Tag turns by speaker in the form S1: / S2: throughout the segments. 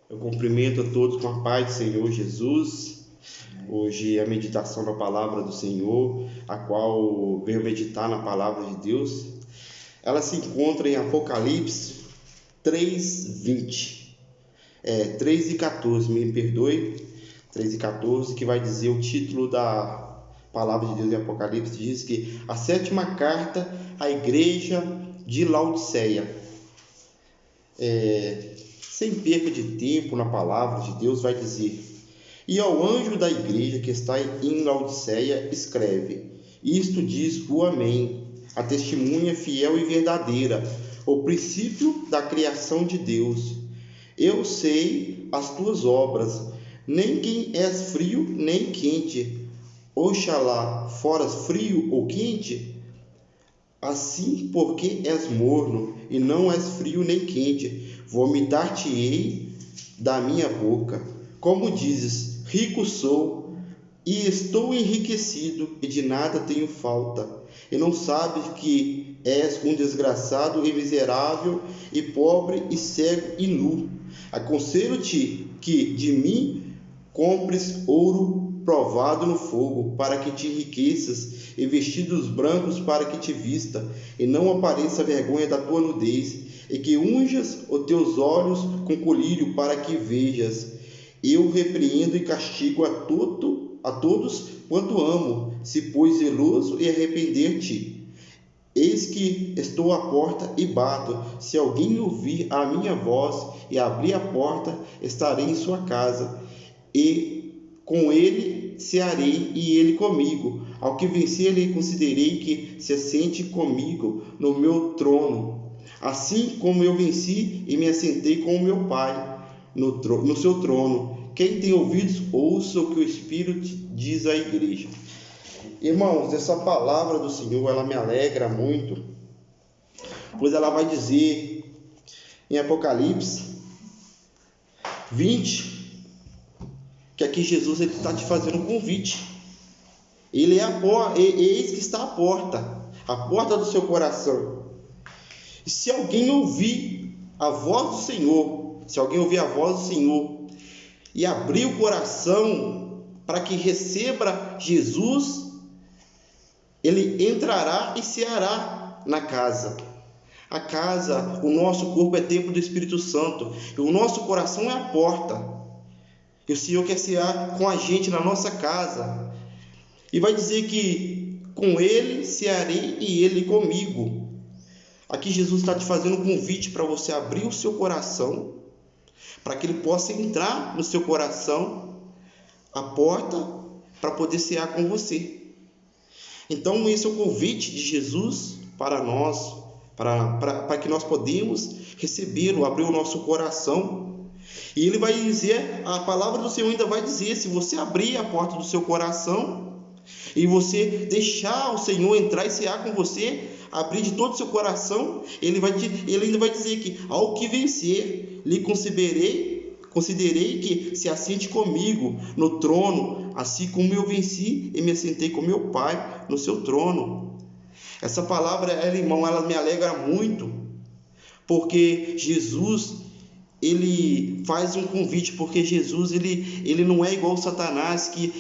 S1: Eu cumprimento a todos com a paz do Senhor Jesus. Hoje é a meditação da palavra do Senhor, a qual venho meditar na palavra de Deus. Ela se encontra em Apocalipse 3:20. 3:14, me perdoe. 3:14, que vai dizer o título da palavra de Deus em Apocalipse, diz que a sétima carta à igreja de Laodiceia. Sem perca de tempo na palavra de Deus, vai dizer: e ao anjo da igreja que está em Laodiceia escreve: isto diz o Amém, a testemunha fiel e verdadeira, o princípio da criação de Deus. Eu sei as tuas obras, nem que és frio nem quente. Oxalá foras frio ou quente. Assim, porque és morno e não és frio nem quente, vomitar-te-ei da minha boca. Como dizes, rico sou e estou enriquecido e de nada tenho falta, e não sabes que és um desgraçado e miserável e pobre e cego e nu. Aconselho-te que de mim compres ouro provado no fogo, para que te enriqueças, e vestidos brancos para que te vista, e não apareça a vergonha da tua nudez, e que unjas os teus olhos com colírio para que vejas. Eu repreendo e castigo a todos quanto amo, se pois zeloso e arrepender-te. Eis que estou à porta e bato. Se alguém ouvir a minha voz e abrir a porta, estarei em sua casa, e com ele cearei e ele comigo. Ao que vencer, lhe considerei que se assente comigo no meu trono, assim como eu venci e me assentei com o meu Pai no seu trono. Quem tem ouvidos, ouça o que o Espírito diz à igreja. Irmãos, essa palavra do Senhor, ela me alegra muito, pois ela vai dizer em Apocalipse 20, que aqui Jesus está te fazendo um convite. Ele é a porta, eis que está a porta do seu coração. E se alguém ouvir a voz do Senhor, e abrir o coração para que receba Jesus, ele entrará e ceará na casa. A casa, o nosso corpo é templo do Espírito Santo, e o nosso coração é a porta. E o Senhor quer cear com a gente na nossa casa. E vai dizer que com ele cearei e ele comigo. Aqui Jesus está te fazendo um convite para você abrir o seu coração, para que ele possa entrar no seu coração, a porta, para poder cear com você. Então esse é o convite de Jesus para nós, para que nós podemos recebê-lo, abrir o nosso coração. E ele vai dizer, a palavra do Senhor ainda vai dizer, se você abrir a porta do seu coração e você deixar o Senhor entrar e cear com você, abrir de todo o seu coração, ele ainda vai dizer que ao que vencer, lhe considerei que se assente comigo no trono, assim como eu venci e me assentei com meu Pai no seu trono. Essa palavra, irmão, ela me alegra muito, porque Jesus, ele faz um convite, porque Jesus, ele não é igual o Satanás, que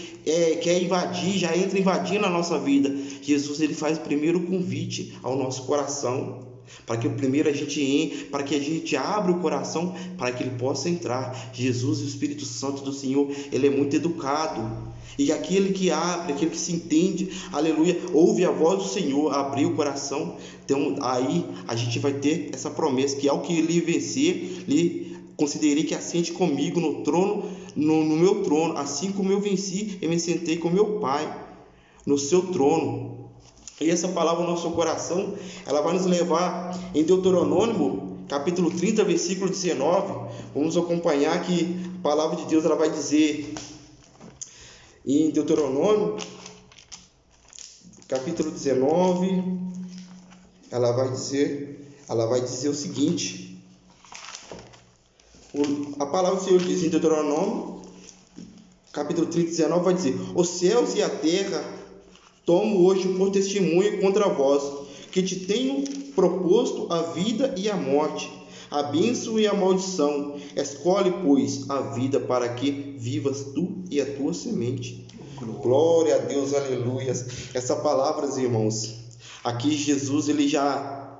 S1: quer invadir, já entra invadindo a nossa vida. Jesus, ele faz primeiro o convite ao nosso coração, para que primeiro a gente entre, para que a gente abra o coração, para que ele possa entrar. Jesus, o Espírito Santo do Senhor, ele é muito educado, e aquele que abre, aquele que se entende, aleluia, ouve a voz do Senhor, abrir o coração, então aí a gente vai ter essa promessa, que ao que ele vencer, lhe considerei que assente comigo no trono, no meu trono, assim como eu venci e me sentei com meu Pai no seu trono. E essa palavra no nosso coração, ela vai nos levar em Deuteronômio, capítulo 30, versículo 19. Vamos acompanhar que a palavra de Deus, ela vai dizer em Deuteronômio, capítulo 19, ela vai dizer o seguinte. A palavra do Senhor diz em Deuteronômio, capítulo 30, 19, vai dizer: os céus e a terra tomo hoje por testemunho contra vós, que te tenho proposto a vida e a morte, a bênção e a maldição. Escolhe, pois, a vida para que vivas tu e a tua semente. Glória a Deus, aleluia. Essa palavra, irmãos, aqui Jesus ele já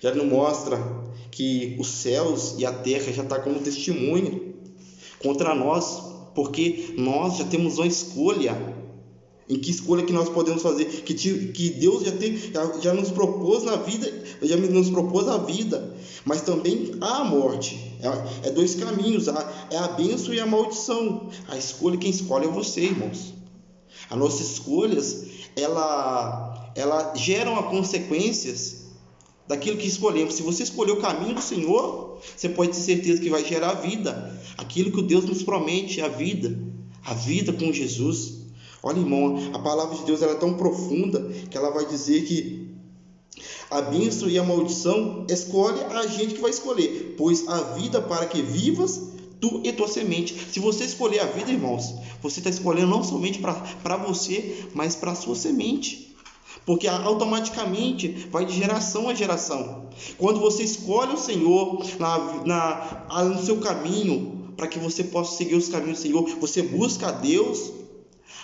S1: nos mostra que os céus e a terra já está como testemunha contra nós, porque nós já temos uma escolha. Em que escolha que nós podemos fazer? Que Deus já nos propôs na vida, já nos propôs a vida, mas também a morte. É dois caminhos, é a bênção e a maldição. A escolha, quem escolhe é você, irmãos. As nossas escolhas, ela geram as consequências daquilo que escolhemos. Se você escolher o caminho do Senhor, você pode ter certeza que vai gerar vida. Aquilo que Deus nos promete, a vida com Jesus. Olha, irmão, a palavra de Deus ela é tão profunda que ela vai dizer que a bênção e a maldição escolhe a gente que vai escolher, pois a vida para que vivas tu e tua semente. Se você escolher a vida, irmãos, você está escolhendo não somente para você, mas para a sua semente, porque automaticamente vai de geração a geração. Quando você escolhe o Senhor no seu caminho, para que você possa seguir os caminhos do Senhor, você busca a Deus,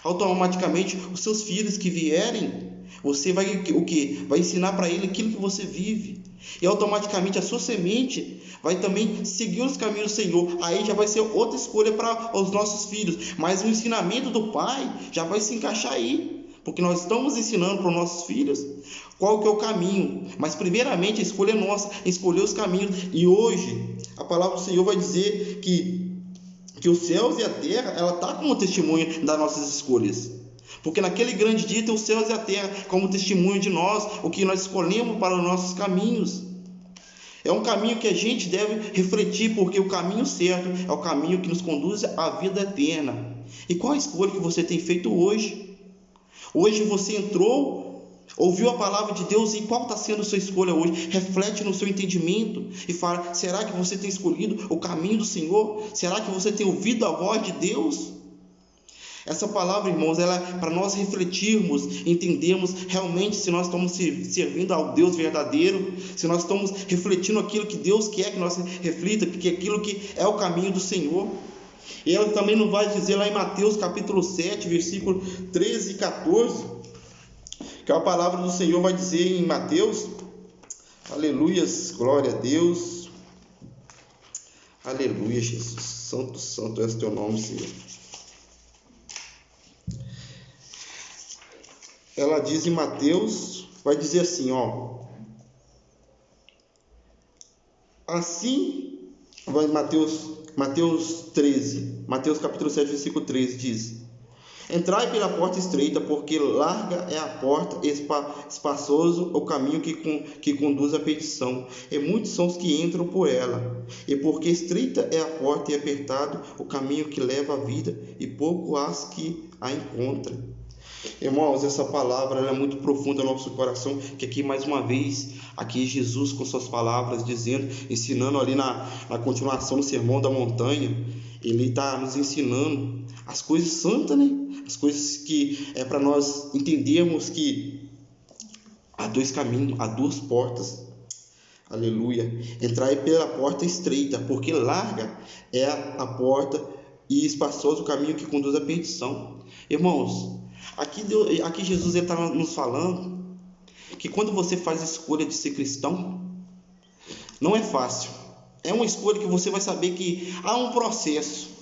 S1: automaticamente os seus filhos que vierem, você vai o quê? Vai ensinar para ele aquilo que você vive, e automaticamente a sua semente vai também seguir os caminhos do Senhor. Aí já vai ser outra escolha para os nossos filhos, mas o ensinamento do pai já vai se encaixar aí, porque nós estamos ensinando para os nossos filhos qual que é o caminho, mas primeiramente a escolha é nossa, escolher os caminhos. E hoje a palavra do Senhor vai dizer que os céus e a terra, ela está como testemunha das nossas escolhas, porque naquele grande dia tem os céus e a terra como testemunho de nós, o que nós escolhemos para os nossos caminhos. É um caminho que a gente deve refletir, porque o caminho certo é o caminho que nos conduz à vida eterna. E qual a escolha que você tem feito hoje? Hoje você entrou, ouviu a palavra de Deus, e qual está sendo a sua escolha hoje? Reflete no seu entendimento e fala: será que você tem escolhido o caminho do Senhor? Será que você tem ouvido a voz de Deus? Essa palavra, irmãos, ela é para nós refletirmos, entendermos realmente se nós estamos servindo ao Deus verdadeiro, se nós estamos refletindo aquilo que Deus quer que nós reflita, porque aquilo que é o caminho do Senhor. E ela também nos vai dizer lá em Mateus capítulo 7, versículo 13 e 14, que a palavra do Senhor vai dizer em Mateus, aleluias, glória a Deus, aleluia, Jesus, santo, santo é o teu nome, Senhor. Ela diz em Mateus, vai dizer assim, assim, vai Mateus 13, Mateus capítulo 7, versículo 13, diz: entrai pela porta estreita, porque larga é a porta, espaçoso o caminho que conduz à perdição, e muitos são os que entram por ela. E porque estreita é a porta e apertado o caminho que leva à vida, e pouco há que a encontrem. Irmãos, essa palavra ela é muito profunda no nosso coração, que aqui mais uma vez, aqui Jesus com suas palavras dizendo, ensinando ali na continuação do Sermão da Montanha, ele está nos ensinando as coisas santas, né? As coisas que é para nós entendermos que há dois caminhos, há duas portas, aleluia. Entrai pela porta estreita, porque larga é a porta e espaçoso o caminho que conduz à perdição. Irmãos, aqui Jesus está nos falando que quando você faz a escolha de ser cristão, não é fácil. É uma escolha que você vai saber que há um processo.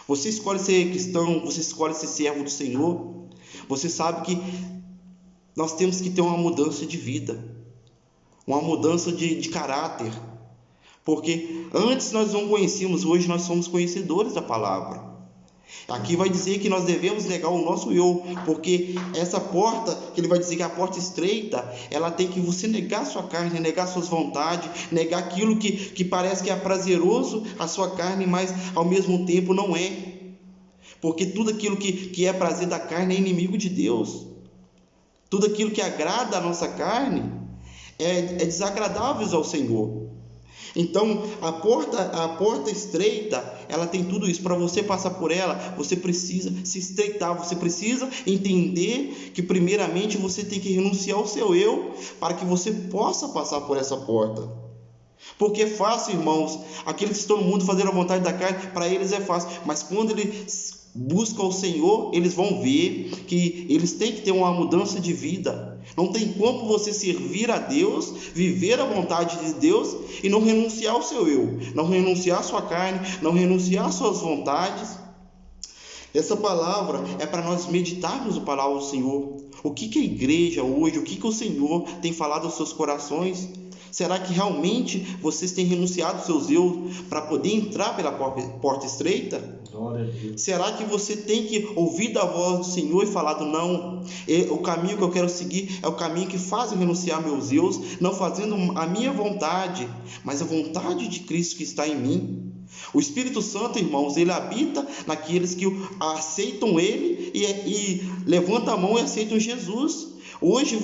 S1: Você escolhe ser cristão, você escolhe ser servo do Senhor, você sabe que nós temos que ter uma mudança de vida, uma mudança de caráter, porque antes nós não conhecíamos, hoje nós somos conhecedores da palavra. Aqui vai dizer que nós devemos negar o nosso eu, porque essa porta, que ele vai dizer que é a porta estreita, ela tem que você negar a sua carne, negar suas vontades, negar aquilo que parece que é prazeroso a sua carne, mas ao mesmo tempo não é, porque tudo aquilo que é prazer da carne é inimigo de Deus. Tudo aquilo que agrada a nossa carne é desagradável ao Senhor. Então a porta estreita, ela tem tudo isso. Para você passar por ela, você precisa se estreitar, você precisa entender que primeiramente você tem que renunciar ao seu eu, para que você possa passar por essa porta. Porque é fácil, irmãos, aqueles que estão no mundo fazer a vontade da carne, para eles é fácil, mas quando eles buscam o Senhor, eles vão ver que eles têm que ter uma mudança de vida. Não tem como você servir a Deus, viver a vontade de Deus e não renunciar ao seu eu, não renunciar à sua carne, não renunciar às suas vontades. Essa palavra é para nós meditarmos a palavra do Senhor. O que a igreja hoje, o que o Senhor tem falado aos seus corações? Será que realmente vocês têm renunciado aos seus eu para poder entrar pela porta estreita?
S2: Glória a Deus.
S1: Será que você tem que ouvir a voz do Senhor e falar, não, o caminho que eu quero seguir é o caminho que faz eu renunciar meus eus, não fazendo a minha vontade, mas a vontade de Cristo que está em mim? O Espírito Santo, irmãos, ele habita naqueles que aceitam ele e levantam a mão e aceitam Jesus. Hoje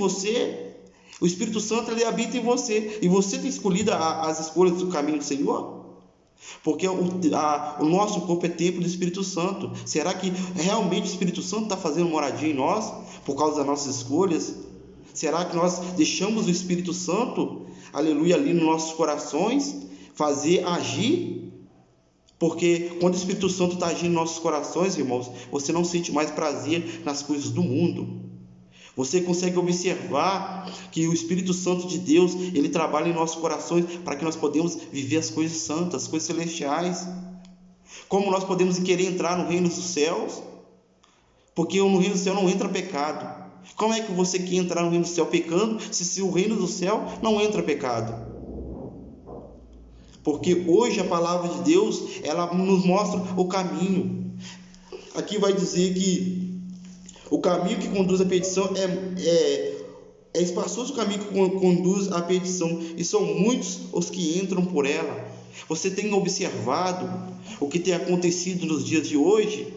S1: o Espírito Santo, ele habita em você, e você tem escolhido as escolhas do caminho do Senhor? Porque o nosso corpo é templo do Espírito Santo. Será que realmente o Espírito Santo está fazendo moradia em nós por causa das nossas escolhas? Será que nós deixamos o Espírito Santo, aleluia, ali nos nossos corações fazer agir? Porque quando o Espírito Santo está agindo nos nossos corações, irmãos, você não sente mais prazer nas coisas do mundo. Você consegue observar que o Espírito Santo de Deus, ele trabalha em nossos corações para que nós podemos viver as coisas santas, as coisas celestiais. Como nós podemos querer entrar no reino dos céus? Porque no reino do céu não entra pecado. Como é que você quer entrar no reino do céu pecando, se o reino do céu não entra pecado? Porque hoje a palavra de Deus, ela nos mostra o caminho. Aqui vai dizer que o caminho que conduz à perdição é espaçoso, o caminho que conduz à perdição, e são muitos os que entram por ela. Você tem observado o que tem acontecido nos dias de hoje?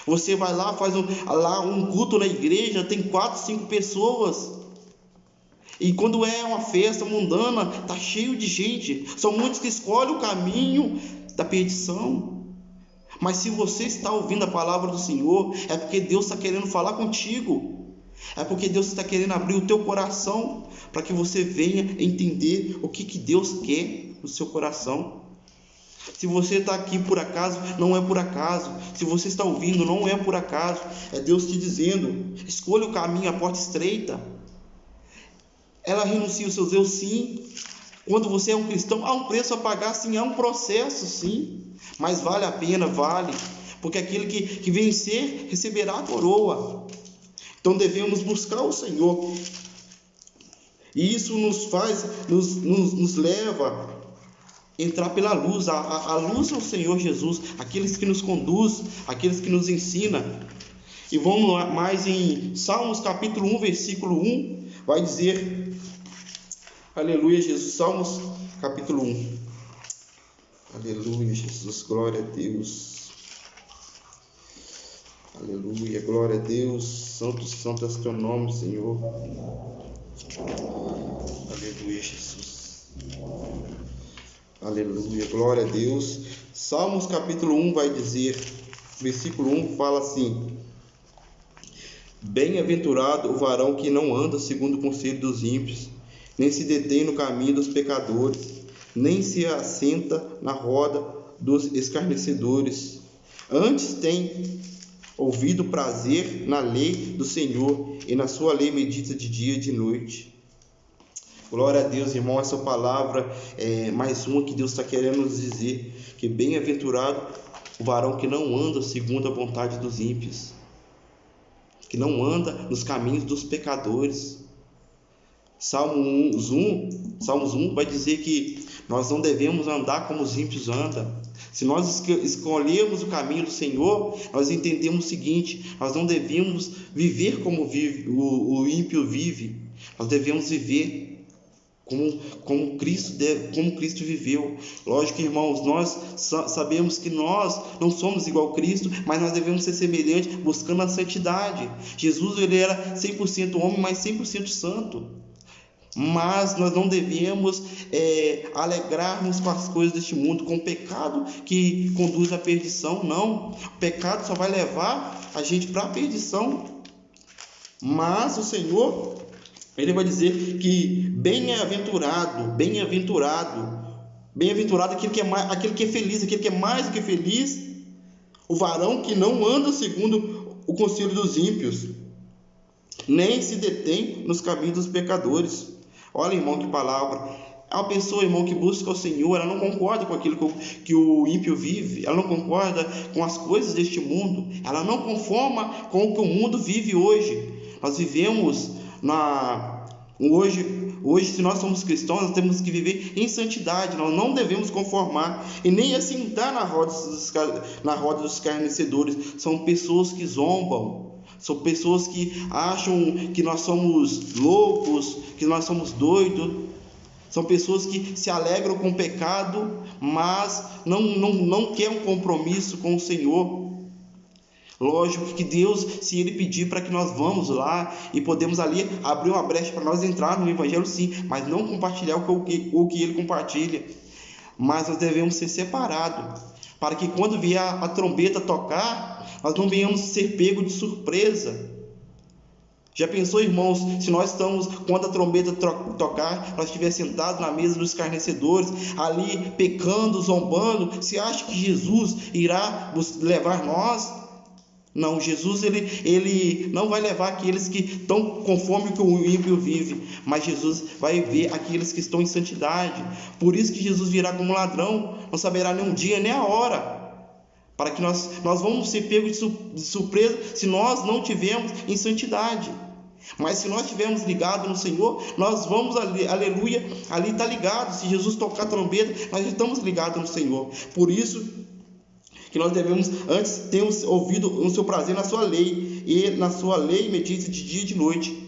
S1: Você vai lá, faz um culto na igreja, tem 4, 5 pessoas, e quando é uma festa mundana, está cheio de gente. São muitos que escolhem o caminho da perdição. Mas se você está ouvindo a palavra do Senhor, é porque Deus está querendo falar contigo. É porque Deus está querendo abrir o teu coração para que você venha entender o que Deus quer no seu coração. Se você está aqui por acaso, não é por acaso. Se você está ouvindo, não é por acaso. É Deus te dizendo, escolha o caminho, a porta estreita. Ela renuncia os seus eu, sim. Quando você é um cristão, há um preço a pagar, sim, há um processo, sim. Mas vale a pena, vale. Porque aquele que vencer, receberá a coroa. Então devemos buscar o Senhor. E isso nos leva a entrar pela luz. A luz é o Senhor Jesus, aqueles que nos conduz, aqueles que nos ensina. E vamos lá, mais em Salmos capítulo 1, versículo 1, vai dizer, aleluia Jesus, Salmos capítulo 1. Aleluia, Jesus, glória a Deus. Aleluia, glória a Deus. Santo, santo é o teu nome, Senhor. Aleluia, Jesus. Aleluia, glória a Deus. Salmos capítulo 1 vai dizer, versículo 1 fala assim: bem-aventurado o varão que não anda segundo o conselho dos ímpios, nem se detém no caminho dos pecadores, nem se assenta na roda dos escarnecedores. Antes tem ouvido prazer na lei do Senhor, e na sua lei medita de dia e de noite. Glória a Deus, irmão. Essa palavra é mais uma que Deus está querendo nos dizer, que bem-aventurado o varão que não anda segundo a vontade dos ímpios, que não anda nos caminhos dos pecadores. Salmos 1 vai dizer que nós não devemos andar como os ímpios andam. Se nós escolhermos o caminho do Senhor, nós entendemos o seguinte: nós não devemos viver como o ímpio vive. Nós devemos viver como Cristo viveu. Lógico, irmãos, nós sabemos que nós não somos igual a Cristo, mas nós devemos ser semelhantes, buscando a santidade. Jesus, ele era 100% homem, mas 100% santo. Mas nós não devemos alegrar-nos com as coisas deste mundo, com o pecado que conduz à perdição. Não, o pecado só vai levar a gente para a perdição. Mas o Senhor, ele vai dizer que bem-aventurado Bem-aventurado aquele que é feliz, aquele que é mais do que feliz, o varão que não anda segundo o conselho dos ímpios, nem se detém nos caminhos dos pecadores. Olha, irmão, que palavra. É uma pessoa, irmão, que busca o Senhor, ela não concorda com aquilo que o ímpio vive, ela não concorda com as coisas deste mundo, ela não conforma com o que o mundo vive hoje. Nós vivemos hoje, se nós somos cristãos, nós temos que viver em santidade, nós não devemos conformar e nem assentar na roda dos escarnecedores. São pessoas que zombam, são pessoas que acham que nós somos loucos, que nós somos doidos. São pessoas que se alegram com o pecado, mas não quer um compromisso com o Senhor. Lógico que Deus, se Ele pedir para que nós vamos lá e podemos ali abrir uma brecha para nós entrar no Evangelho, sim, mas não compartilhar o que Ele compartilha. Mas nós devemos ser separados, para que quando vier a trombeta tocar, nós não venhamos ser pegos de surpresa. Já pensou, irmãos, se nós estamos, quando a trombeta tocar, nós estivermos sentados na mesa dos escarnecedores, ali pecando, zombando, você acha que Jesus irá levar nós? Não, Jesus ele não vai levar aqueles que estão conforme o que o ímpio vive, mas Jesus vai ver aqueles que estão em santidade. Por isso que Jesus virá como ladrão, não saberá nem o dia nem a hora, para que nós vamos ser pegos de surpresa se nós não tivermos em santidade. Mas se nós estivermos ligados no Senhor, nós vamos, aleluia, ali está ligado. Se Jesus tocar a trombeta, nós estamos ligados no Senhor. Por isso que nós devemos, antes, termos ouvido o seu prazer na sua lei, e na sua lei medita de dia e de noite.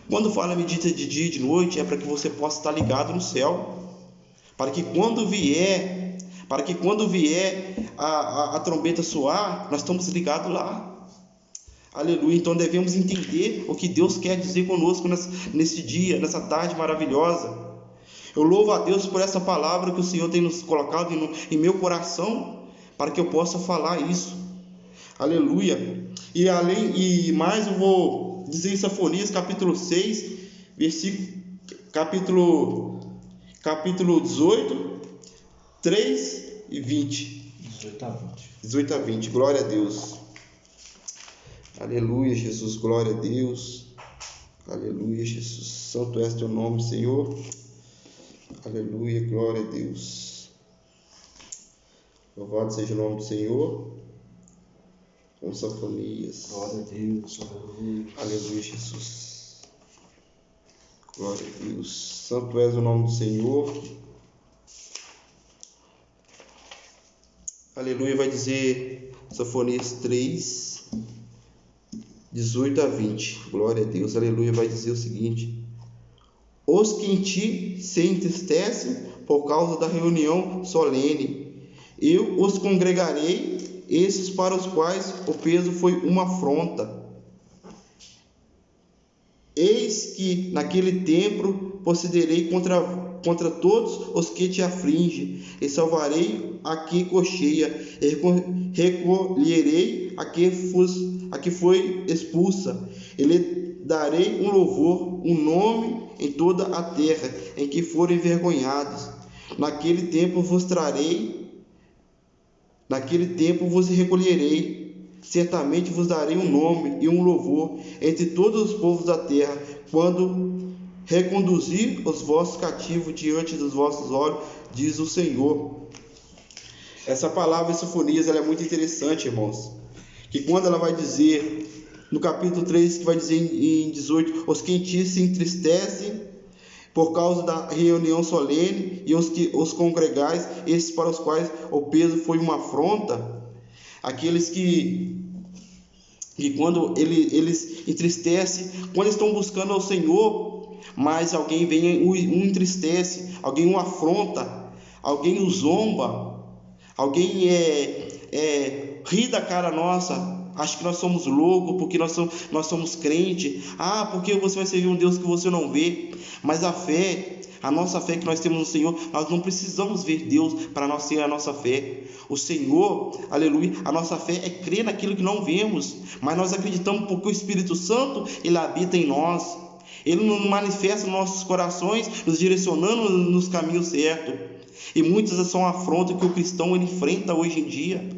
S1: Quando fala medita de dia e de noite, é para que você possa estar ligado no céu, para que quando vier a trombeta soar, nós estamos ligados lá. Aleluia. Então devemos entender o que Deus quer dizer conosco nesse dia, nessa tarde maravilhosa. Eu louvo a Deus por essa palavra que o Senhor tem nos colocado em meu coração, para que eu possa falar isso. Aleluia. E mais eu vou dizer em Sofonias capítulo 6, capítulo 18, 3 e 20. 18 a 20. Glória a Deus. Aleluia, Jesus. Glória a Deus. Aleluia, Jesus. Santo és teu nome, Senhor. Aleluia, glória a Deus. Louvado seja o nome do Senhor. Com Sofonias.
S2: Glória a Deus. Aleluia.
S1: Aleluia, Jesus. Glória a Deus. Santo és o nome do Senhor. Aleluia, vai dizer Sofonias 3, 18 a 20. Glória a Deus. Aleluia, vai dizer o seguinte: os que em ti se entristecem por causa da reunião solene, eu os congregarei, esses para os quais o peso foi uma afronta. Eis que naquele tempo procederei contra todos os que te afligem, e salvarei a que cocheia, e recolherei a que foi expulsa, e lhe darei um louvor, um nome em toda a terra em que forem envergonhados. Naquele tempo vos trarei, naquele tempo vos recolherei, certamente vos darei um nome e um louvor entre todos os povos da terra, quando reconduzir os vossos cativos diante dos vossos olhos, diz o Senhor. Essa palavra em Sofonias, ela é muito interessante, irmãos, que quando ela vai dizer, no capítulo 3, que vai dizer em 18, os que em ti se entristecem por causa da reunião solene, e os congregais, esses para os quais o peso foi uma afronta, aqueles que quando eles entristecem, quando estão buscando ao Senhor, mas alguém vem o entristece, alguém o afronta, alguém o zomba, alguém ri da cara nossa, acha que nós somos loucos, porque nós somos crentes. Porque você vai servir um Deus que você não vê. Mas a nossa fé que nós temos no Senhor, nós não precisamos ver Deus para nós ter a nossa fé. O Senhor, aleluia, a nossa fé é crer naquilo que não vemos, mas nós acreditamos porque o Espírito Santo, ele habita em nós. Ele nos manifesta nos nossos corações, nos direcionando nos caminhos certos. E muitas são afrontas que o cristão ele enfrenta hoje em dia.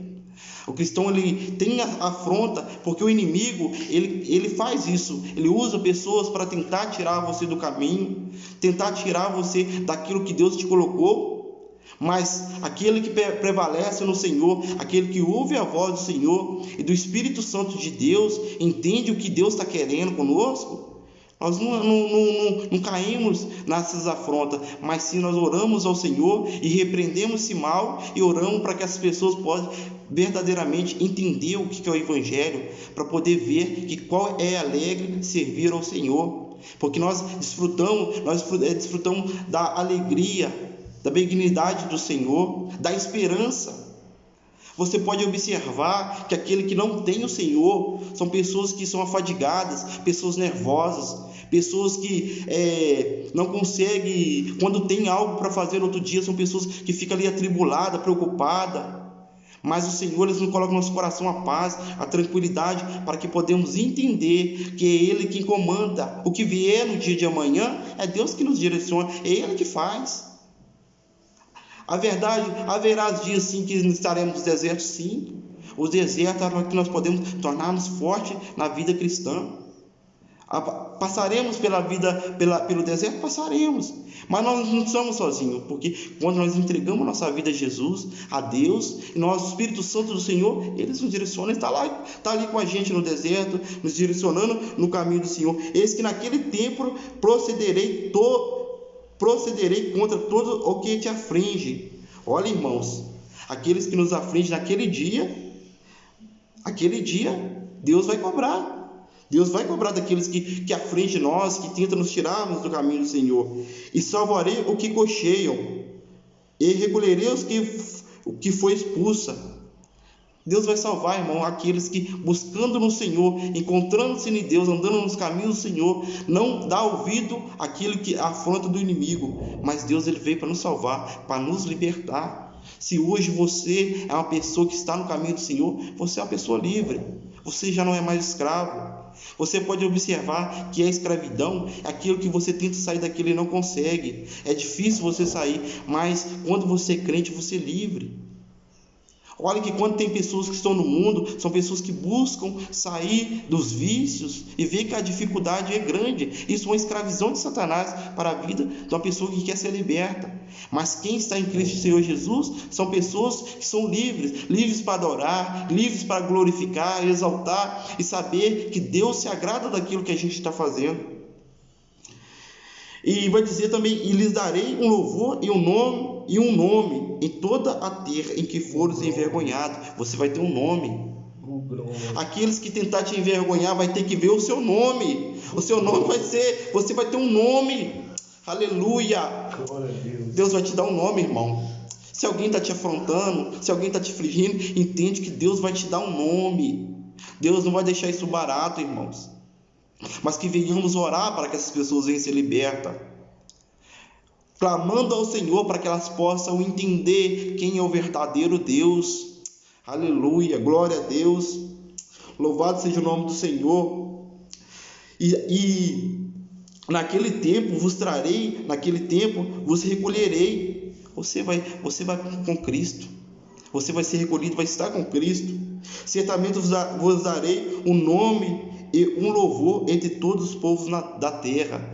S1: O cristão ele tem afronta porque o inimigo ele faz isso. Ele usa pessoas para tentar tirar você do caminho, tentar tirar você daquilo que Deus te colocou. Mas aquele que prevalece no Senhor, aquele que ouve a voz do Senhor e do Espírito Santo de Deus, entende o que Deus está querendo conosco, nós não caímos nessas afrontas, mas sim nós oramos ao Senhor e repreendemos esse mal e oramos para que as pessoas possam verdadeiramente entender o que é o Evangelho, para poder ver que qual é alegre servir ao Senhor, porque nós desfrutamos da alegria, da benignidade do Senhor, da esperança. Você pode observar que aquele que não tem o Senhor são pessoas que são afadigadas, pessoas nervosas, pessoas que não conseguem, quando tem algo para fazer no outro dia, são pessoas que ficam ali atribuladas, preocupadas. Mas o Senhor nos coloca no nosso coração a paz, a tranquilidade, para que podemos entender que é Ele quem comanda. O que vier no dia de amanhã é Deus que nos direciona, é Ele que faz. A verdade, haverá dias sim que estaremos no deserto, sim. O deserto é para que nós podemos tornar-nos fortes na vida cristã. Passaremos pelo deserto, passaremos. Mas nós não somos sozinhos, porque quando nós entregamos nossa vida a Jesus, a Deus, e nosso Espírito Santo do Senhor, Ele nos direciona, está ali com a gente no deserto, nos direcionando no caminho do Senhor. Eis que naquele tempo procederei contra todo o que te aflige. Olha, irmãos, aqueles que nos afligem naquele dia, Deus vai cobrar. Deus vai cobrar daqueles que afligem nós, que tentam nos tirarmos do caminho do Senhor. E salvarei o que cocheiam, e recolherei o que foi expulsa. Deus vai salvar, irmão, aqueles que buscando no Senhor, encontrando-se em Deus, andando nos caminhos do Senhor, não dá ouvido àquilo que afronta do inimigo, mas Deus ele veio para nos salvar, para nos libertar. Se hoje você é uma pessoa que está no caminho do Senhor, você é uma pessoa livre, você já não é mais escravo. Você pode observar que a escravidão é aquilo que você tenta sair daquilo e não consegue. É difícil você sair, mas quando você é crente, você é livre. Olha que quando tem pessoas que estão no mundo, são pessoas que buscam sair dos vícios e vê que a dificuldade é grande. Isso é uma escravidão de Satanás para a vida de uma pessoa que quer ser liberta. Mas quem está em Cristo Senhor Jesus são pessoas que são livres para adorar, livres para glorificar, exaltar e saber que Deus se agrada daquilo que a gente está fazendo. E vai dizer também: e lhes darei um louvor e um nome em toda a terra em que fores envergonhado. Você vai ter um nome. Aqueles que tentar te envergonhar vai ter que ver o seu nome. O seu nome vai ser, você vai ter um nome. Aleluia. Deus vai te dar um nome, irmão. Se alguém está te afrontando, se alguém está te afligindo, entende que Deus vai te dar um nome. Deus não vai deixar isso barato, irmãos, mas que venhamos orar para que essas pessoas venham ser libertas, clamando ao Senhor para que elas possam entender quem é o verdadeiro Deus. Aleluia, glória a Deus, louvado seja o nome do Senhor. E naquele tempo vos trarei, naquele tempo vos recolherei. Você vai com Cristo, você vai ser recolhido, vai estar com Cristo. Certamente vos darei um nome e um louvor entre todos os povos da terra.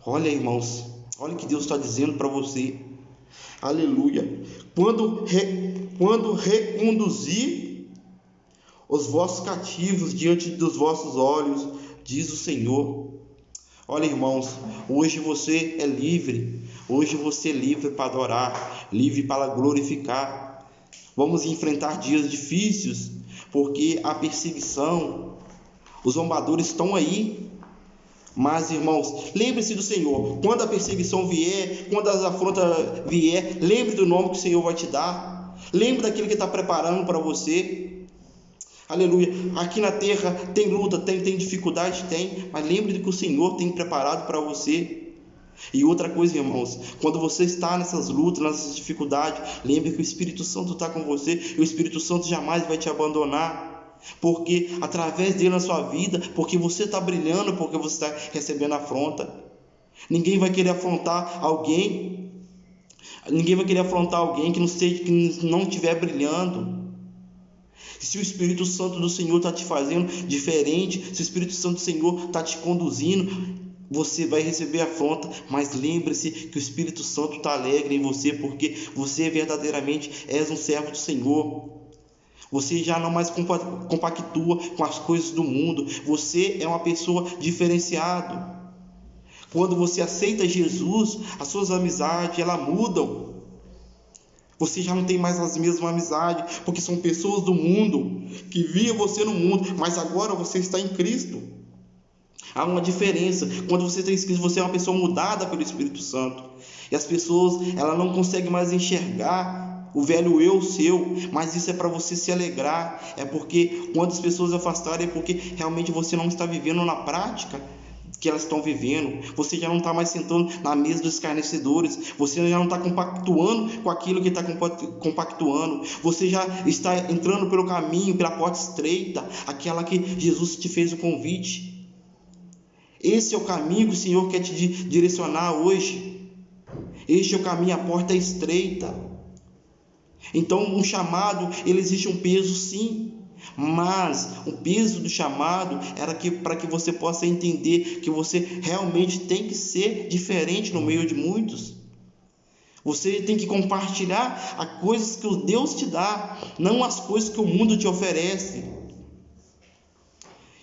S1: Olha, irmãos, olha o que Deus está dizendo para você. Aleluia. Quando reconduzir os vossos cativos diante dos vossos olhos, diz o Senhor. Olha, irmãos, hoje você é livre. Hoje você é livre para adorar, livre para glorificar. Vamos enfrentar dias difíceis, porque a perseguição, os zombadores estão aí. Mas, irmãos, lembre-se do Senhor. Quando a perseguição vier, quando as afrontas vier, lembre do nome que o Senhor vai te dar. Lembre daquilo que está preparando para você. Aleluia. Aqui na terra tem luta, tem dificuldade, tem. Mas lembre do que o Senhor tem preparado para você. E outra coisa, irmãos, quando você está nessas lutas, nessas dificuldades, lembre que o Espírito Santo está com você. E o Espírito Santo jamais vai te abandonar. Porque através dele na sua vida, porque você está brilhando, porque você está recebendo afronta. Ninguém vai querer afrontar alguém Ninguém vai querer afrontar alguém que não estiver brilhando. Se o Espírito Santo do Senhor está te fazendo diferente, se o Espírito Santo do Senhor está te conduzindo, você vai receber afronta, mas lembre-se que o Espírito Santo está alegre em você, porque você verdadeiramente és um servo do Senhor. Você já não mais compactua com as coisas do mundo. Você é uma pessoa diferenciada. Quando você aceita Jesus, as suas amizades, elas mudam. Você já não tem mais as mesmas amizades, porque são pessoas do mundo, que viam você no mundo, mas agora você está em Cristo. Há uma diferença. Quando você está em Cristo, você é uma pessoa mudada pelo Espírito Santo. E as pessoas, elas não conseguem mais enxergar o velho eu seu, mas isso é para você se alegrar. É porque quando as pessoas afastarem, é porque realmente você não está vivendo na prática que elas estão vivendo. Você já não está mais sentando na mesa dos escarnecedores. Você já não está compactuando com aquilo que está compactuando. Você já está entrando pelo caminho, pela porta estreita, aquela que Jesus te fez o convite. Esse é o caminho que o Senhor quer te direcionar hoje. Este é o caminho, a porta é estreita. Então, um chamado, ele existe um peso, sim. Mas o peso do chamado era para que você possa entender que você realmente tem que ser diferente no meio de muitos. Você tem que compartilhar as coisas que Deus te dá, não as coisas que o mundo te oferece.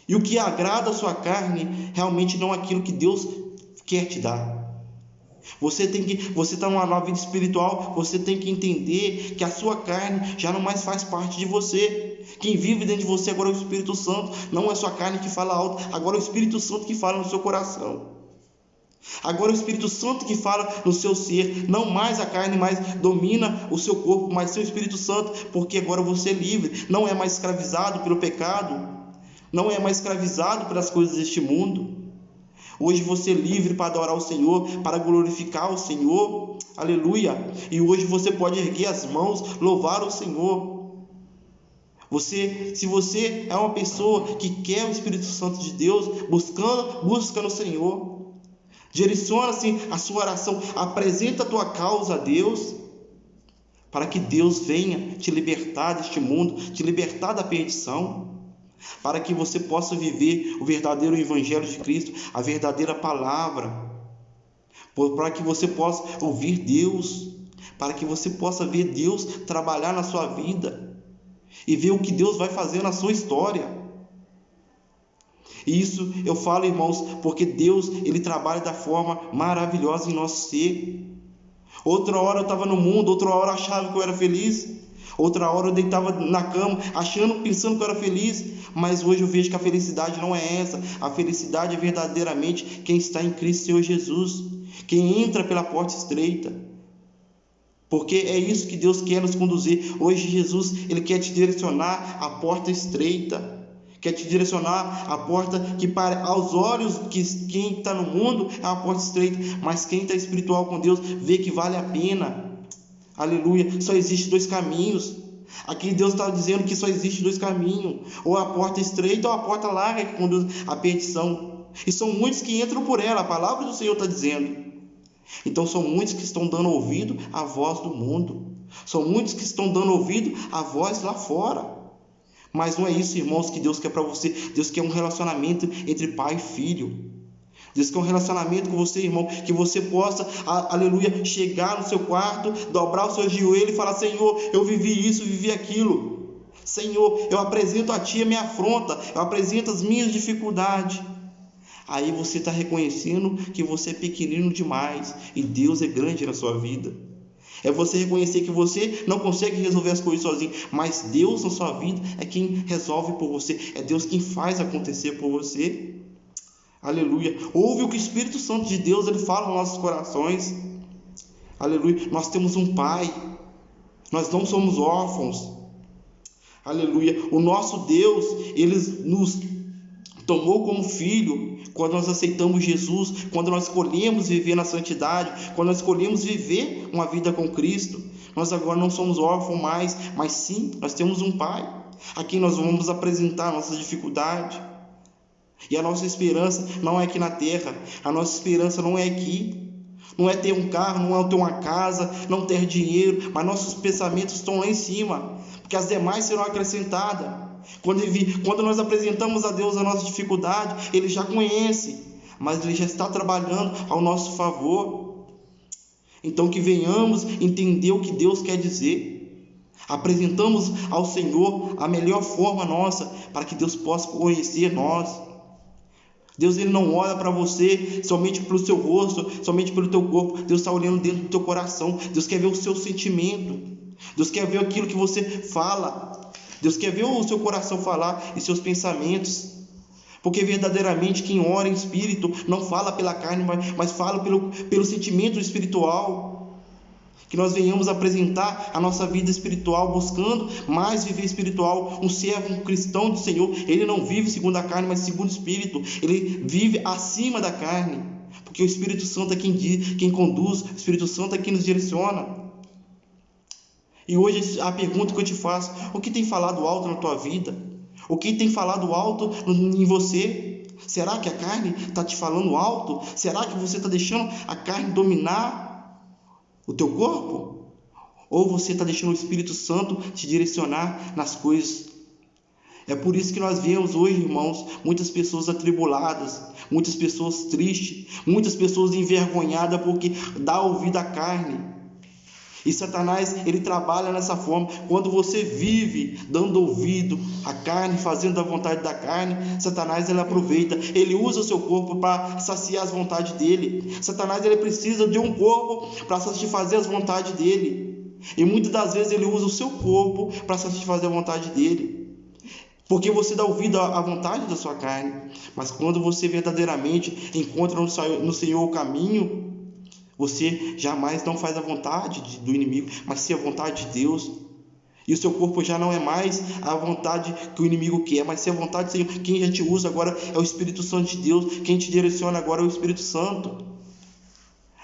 S1: E o que agrada a sua carne realmente não é aquilo que Deus quer te dar. Você está numa vida espiritual, você tem que entender que a sua carne já não mais faz parte de você. Quem vive dentro de você agora é o Espírito Santo, não é a sua carne que fala alto, agora é o Espírito Santo que fala no seu coração. Agora é o Espírito Santo que fala no seu ser, não mais a carne mais domina o seu corpo, mas sim o Espírito Santo, porque agora você é livre, não é mais escravizado pelo pecado, não é mais escravizado pelas coisas deste mundo. Hoje você é livre para adorar o Senhor, para glorificar o Senhor, aleluia. E hoje você pode erguer as mãos, louvar o Senhor. Se você é uma pessoa que quer o Espírito Santo de Deus, busca no Senhor. Direciona-se a sua oração, apresenta a tua causa a Deus, para que Deus venha te libertar deste mundo, te libertar da perdição, para que você possa viver o verdadeiro Evangelho de Cristo, a verdadeira palavra, para que você possa ouvir Deus, para que você possa ver Deus trabalhar na sua vida e ver o que Deus vai fazer na sua história. E isso eu falo, irmãos, porque Deus, Ele trabalha da forma maravilhosa em nosso ser. Outra hora eu estava no mundo, outra hora eu achava que eu era feliz, outra hora eu deitava na cama, pensando que eu era feliz, mas hoje eu vejo que a felicidade não é essa. A felicidade é verdadeiramente quem está em Cristo Senhor Jesus, quem entra pela porta estreita, porque é isso que Deus quer nos conduzir. Hoje Jesus, Ele quer te direcionar à porta estreita, quer te direcionar à porta que para aos olhos que quem está no mundo é uma porta estreita, mas quem está espiritual com Deus vê que vale a pena. Aleluia, só existe dois caminhos. Aqui Deus está dizendo que só existe dois caminhos, ou a porta estreita ou a porta larga que conduz à perdição, e são muitos que entram por ela, a palavra do Senhor está dizendo. Então são muitos que estão dando ouvido à voz do mundo, são muitos que estão dando ouvido à voz lá fora, mas não é isso, irmãos, que Deus quer para você. Deus quer um relacionamento entre pai e filho. Deus quer um relacionamento com você, irmão, que você possa, aleluia, chegar no seu quarto, dobrar o seu joelho e falar: Senhor, eu vivi isso, vivi aquilo. Senhor, eu apresento a Ti a minha afronta, eu apresento as minhas dificuldades. Aí você está reconhecendo que você é pequenino demais e Deus é grande na sua vida. É você reconhecer que você não consegue resolver as coisas sozinho, mas Deus na sua vida é quem resolve por você, é Deus quem faz acontecer por você. Aleluia. Ouve o que o Espírito Santo de Deus Ele fala nos nossos corações. Aleluia. Nós temos um Pai. Nós não somos órfãos. Aleluia. O nosso Deus, Ele nos tomou como filho quando nós aceitamos Jesus, quando nós escolhemos viver na santidade, quando nós escolhemos viver uma vida com Cristo. Nós agora não somos órfãos mais, mas sim, nós temos um Pai a quem nós vamos apresentar nossas dificuldades. E a nossa esperança não é aqui na terra, a nossa esperança não é aqui. não é ter um carro, não é ter uma casa, não ter dinheiro, mas nossos pensamentos estão lá em cima, porque as demais serão acrescentadas. Quando nós apresentamos a Deus a nossa dificuldade, Ele já conhece, mas Ele já está trabalhando ao nosso favor. Então que venhamos entender o que Deus quer dizer. Apresentamos ao Senhor a melhor forma nossa, para que Deus possa conhecer nós. Deus, Ele não olha para você somente pelo seu rosto, somente pelo teu corpo. Deus está olhando dentro do teu coração. Deus quer ver o seu sentimento. Deus quer ver aquilo que você fala. Deus quer ver o seu coração falar e seus pensamentos. Porque verdadeiramente quem ora em espírito não fala pela carne, mas fala pelo sentimento espiritual. Que nós venhamos apresentar a nossa vida espiritual, buscando mais viver espiritual. Um servo, um cristão do Senhor, ele não vive segundo a carne, mas segundo o Espírito. Ele vive acima da carne, porque o Espírito Santo é quem conduz, o Espírito Santo é quem nos direciona. E hoje a pergunta que eu te faço: o que tem falado alto na tua vida? O que tem falado alto em você? Será que a carne está te falando alto? Será que você está deixando a carne dominar o teu corpo? Ou você está deixando o Espírito Santo te direcionar nas coisas? É por isso que nós vemos hoje, irmãos, muitas pessoas atribuladas, muitas pessoas tristes, muitas pessoas envergonhadas porque dá ouvido à carne. E Satanás, ele trabalha nessa forma. Quando você vive dando ouvido à carne, fazendo a vontade da carne, Satanás, ele aproveita, ele usa o seu corpo para saciar as vontades dele. Satanás, ele precisa de um corpo para satisfazer as vontades dele. E muitas das vezes ele usa o seu corpo para satisfazer a vontade dele, porque você dá ouvido à vontade da sua carne. Mas quando você verdadeiramente encontra no Senhor o caminho, você jamais não faz a vontade do inimigo, mas sim a vontade de Deus. E o seu corpo já não é mais a vontade que o inimigo quer, mas sim a vontade do Senhor. Quem já te usa agora é o Espírito Santo de Deus. Quem te direciona agora é o Espírito Santo.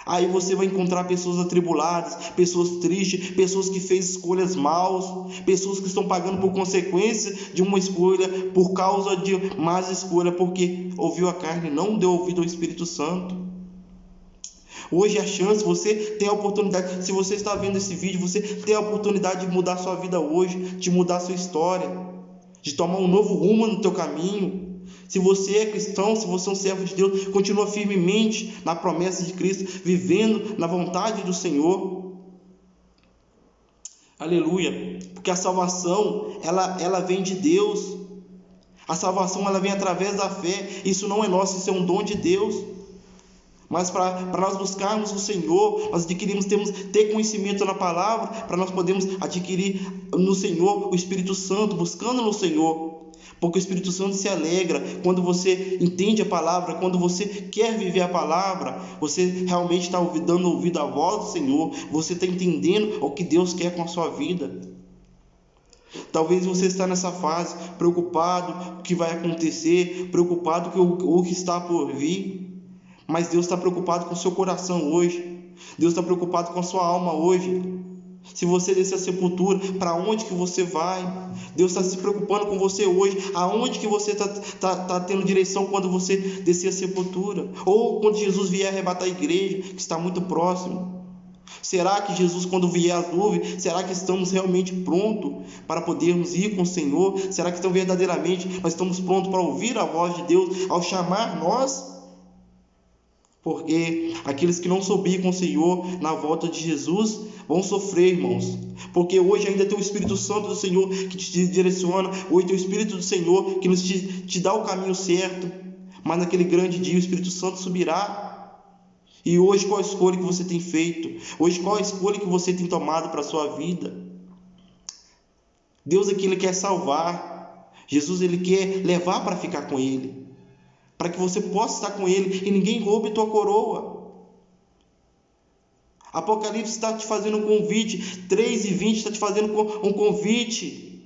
S1: Aí você vai encontrar pessoas atribuladas, pessoas tristes, pessoas que fez escolhas maus, pessoas que estão pagando por consequência de uma escolha, por causa de más escolha, porque ouviu a carne, não deu ouvido ao Espírito Santo. Hoje a chance, você tem a oportunidade, se você está vendo esse vídeo, você tem a oportunidade de mudar sua vida hoje, de mudar a sua história, de tomar um novo rumo no teu caminho. Se você é cristão, se você é um servo de Deus, continua firmemente na promessa de Cristo, vivendo na vontade do Senhor. Aleluia. Porque a salvação, ela vem de Deus. A salvação, ela vem através da fé. Isso não é nosso, isso é um dom de Deus. Mas para nós buscarmos o Senhor, nós adquirimos, temos que ter conhecimento na palavra, para nós podermos adquirir no Senhor o Espírito Santo, buscando no Senhor. Porque o Espírito Santo se alegra quando você entende a palavra, quando você quer viver a palavra, você realmente está dando ouvido à voz do Senhor, você está entendendo o que Deus quer com a sua vida. Talvez você está nessa fase, preocupado com o que vai acontecer, preocupado com o que está por vir. Mas Deus está preocupado com o seu coração hoje. Deus está preocupado com a sua alma hoje. Se você descer a sepultura, para onde que você vai? Deus está se preocupando com você hoje. Aonde que você está tendo direção quando você descer a sepultura? Ou quando Jesus vier arrebatar a igreja, que está muito próximo? Será que Jesus, quando vier as nuvens, será que estamos realmente prontos para podermos ir com o Senhor? Será que verdadeiramente nós estamos prontos para ouvir a voz de Deus ao chamar nós? Porque aqueles que não subirem com o Senhor na volta de Jesus vão sofrer, irmãos. Porque hoje ainda tem o Espírito Santo do Senhor que te direciona. Hoje tem o Espírito do Senhor que te dá o caminho certo. Mas naquele grande dia o Espírito Santo subirá. E hoje qual a escolha que você tem feito? Hoje qual a escolha que você tem tomado para a sua vida? Deus aqui, Ele quer salvar. Jesus, Ele quer levar para ficar com Ele, para que você possa estar com Ele e ninguém roube tua coroa. Apocalipse está te fazendo um convite, 3:20 está te fazendo um convite.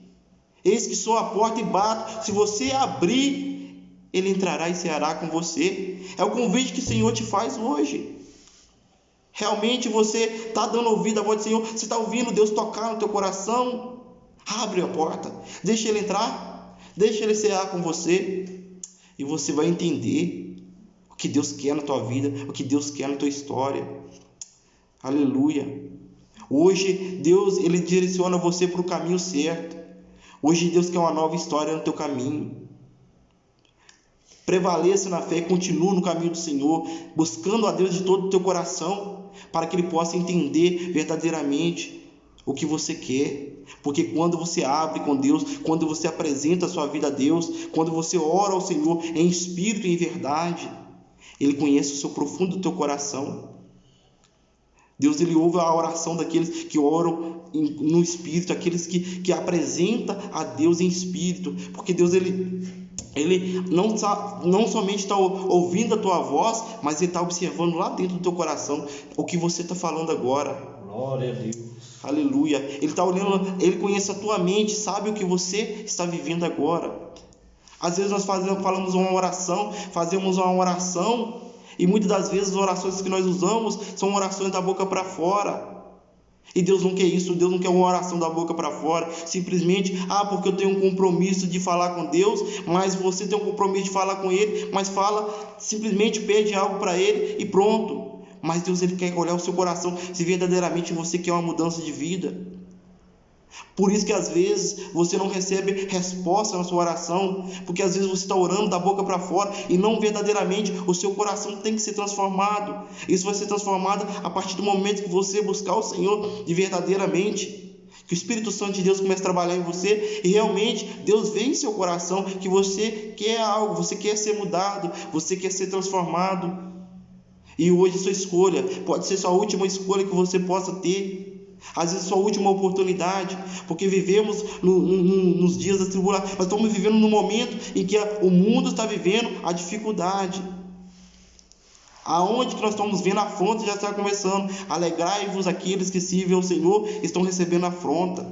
S1: Eis que sou a porta e bato, se você abrir, Ele entrará e ceará com você. É o convite que o Senhor te faz hoje. Realmente você está dando ouvido à voz do Senhor? Você está ouvindo Deus tocar no teu coração? Abre a porta, deixa Ele entrar, deixa Ele cear com você. E você vai entender o que Deus quer na tua vida, o que Deus quer na tua história. Aleluia. Hoje Deus, Ele direciona você para o caminho certo. Hoje Deus quer uma nova história no teu caminho. Prevaleça na fé e continue no caminho do Senhor, buscando a Deus de todo o teu coração, para que Ele possa entender verdadeiramente o que você quer. Porque quando você abre com Deus, quando você apresenta a sua vida a Deus, quando você ora ao Senhor em espírito e em verdade, Ele conhece o seu profundo do teu coração. Deus, Ele ouve a oração daqueles que oram no espírito, aqueles que apresentam a Deus em espírito, porque Deus, Ele não somente está ouvindo a tua voz, mas Ele está observando lá dentro do teu coração o que você está falando agora.
S2: Glória a Deus.
S1: Aleluia. Ele está olhando, Ele conhece a tua mente, sabe o que você está vivendo agora. Às vezes nós fazemos uma oração, e muitas das vezes as orações que nós usamos são orações da boca para fora. E Deus não quer isso. Deus não quer uma oração da boca para fora, simplesmente, porque eu tenho um compromisso de falar com Deus, mas você tem um compromisso de falar com Ele, mas simplesmente pede algo para Ele e pronto. Mas Deus, Ele quer olhar o seu coração, se verdadeiramente você quer uma mudança de vida. Por isso que às vezes você não recebe resposta na sua oração, porque às vezes você está orando da boca para fora e não verdadeiramente o seu coração tem que ser transformado. Isso vai ser transformado a partir do momento que você buscar o Senhor de verdadeiramente, que o Espírito Santo de Deus comece a trabalhar em você e realmente Deus vê em seu coração que você quer algo, você quer ser mudado, você quer ser transformado. E hoje sua escolha pode ser sua última escolha que você possa ter. Às vezes sua última oportunidade, porque vivemos nos dias da tribulação. Nós estamos vivendo no momento em que o mundo está vivendo a dificuldade. Aonde que nós estamos vendo a afronta já está começando. Alegrai-vos aqueles que servem ao Senhor, estão recebendo afronta.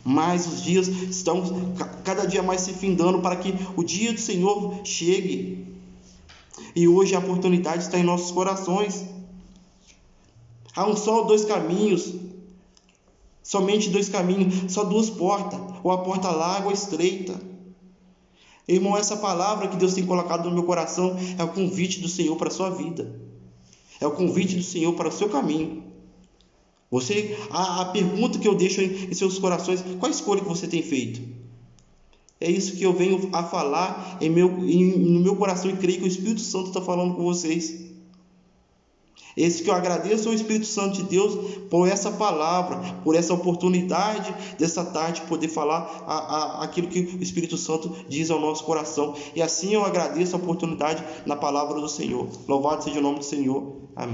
S1: Mas os dias estão cada dia mais se findando para que o dia do Senhor chegue. E hoje a oportunidade está em nossos corações. Há um só, dois caminhos. Somente dois caminhos, só duas portas, ou a porta larga ou estreita. Irmão, essa palavra que Deus tem colocado no meu coração é o convite do Senhor para a sua vida. É o convite do Senhor para o seu caminho. A pergunta que eu deixo em seus corações, qual a escolha que você tem feito? É isso que eu venho a falar no meu coração e creio que o Espírito Santo está falando com vocês. Esse que eu agradeço ao Espírito Santo de Deus por essa palavra, por essa oportunidade dessa tarde poder falar aquilo que o Espírito Santo diz ao nosso coração. E assim eu agradeço a oportunidade na palavra do Senhor. Louvado seja o nome do Senhor. Amém.